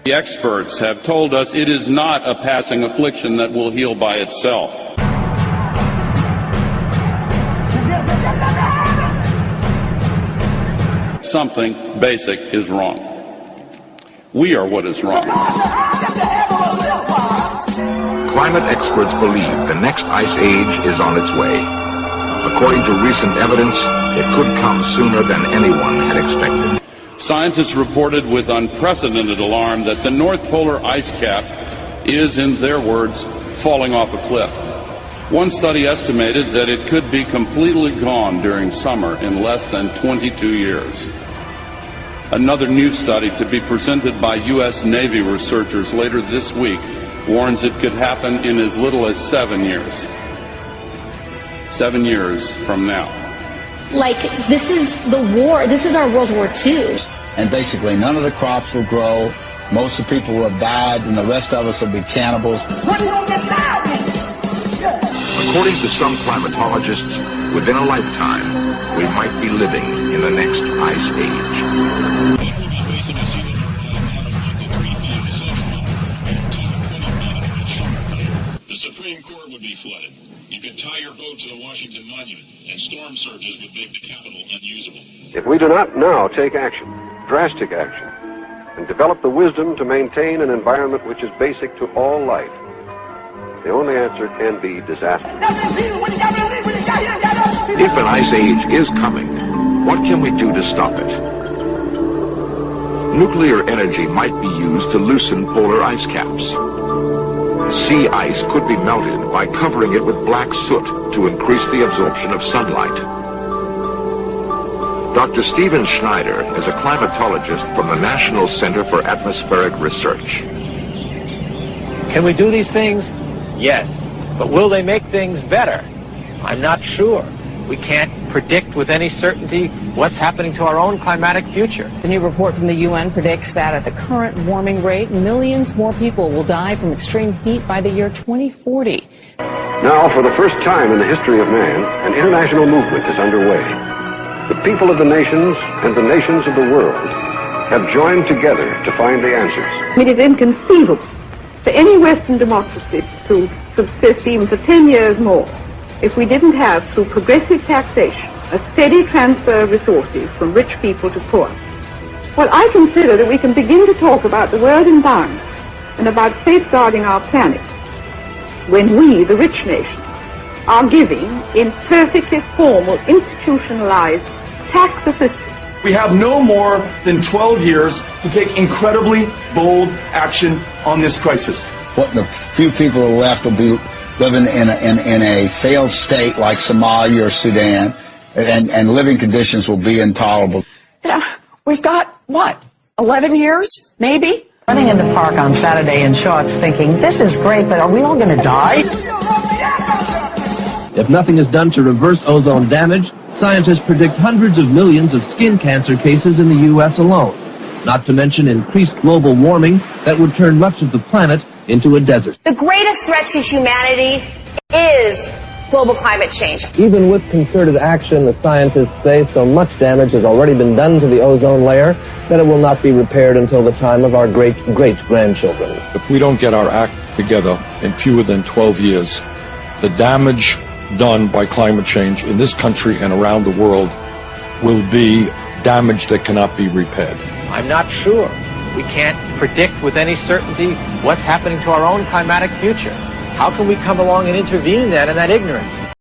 The experts have told us it is not a passing affliction that will heal by itself. Something basic is wrong. We are what is wrong. Climate experts believe the next ice age is on its way. According to recent evidence, it could come sooner than anyone had expected. Scientists reported with unprecedented alarm that the North Polar ice cap is, in their words, falling off a cliff. One study estimated that it could be completely gone during summer in less than 22 years. Another new study to be presented by U.S. Navy researchers later this week warns it could happen in as little as 7 years. 7 years from now. Like, this is the war, this is our World War II. And basically none of the crops will grow, most of the people will have died, and the rest of us will be cannibals. According to some climatologists, within a lifetime, we might be living in the next ice age. The Supreme Court would be flooded. You could tie your boat to the Washington Monument, and storm surges would make the Capitol unusable. If we do not now take action, drastic action, and develop the wisdom to maintain an environment which is basic to all life, the only answer can be disaster. If an ice age is coming, what can we do to stop it? Nuclear energy might be used to loosen polar ice caps. Sea ice could be melted by covering it with black soot to increase the absorption of sunlight. Dr. Stephen Schneider is a climatologist from the National Center for Atmospheric Research. Can we do these things? Yes. But will they make things better? I'm not sure. We can't predict with any certainty what's happening to our own climatic future. The new report from the UN predicts that at the current warming rate, millions more people will die from extreme heat by the year 2040. Now, for the first time in the history of man, an international movement is underway. The people of the nations and the nations of the world have joined together to find the answers. It is inconceivable for any Western democracy to subsist even for 10 years more if we didn't have, through progressive taxation, a steady transfer of resources from rich people to poor. Well, I consider that we can begin to talk about the world environment and about safeguarding our planet when we, the rich nations, are giving, in perfectly formal, institutionalized tax assistance. We have no more than 12 years to take incredibly bold action on this crisis. What the few people who are left will be living in a failed state like Somalia or Sudan, and living conditions will be intolerable. Yeah, we've got, what, 11 years, maybe? Running in the park on Saturday in shorts thinking, this is great, but are we all going to die? If nothing is done to reverse ozone damage, scientists predict hundreds of millions of skin cancer cases in the U.S. alone, not to mention increased global warming that would turn much of the planet into a desert. The greatest threat to humanity is global climate change. Even with concerted action, the scientists say so much damage has already been done to the ozone layer that it will not be repaired until the time of our great-great-grandchildren. If we don't get our act together in fewer than 12 years, the damage done by climate change in this country and around the world will be damage that cannot be repaired. I'm not sure. We can't predict with any certainty what's happening to our own climatic future. How can we come along and intervene then in that ignorance?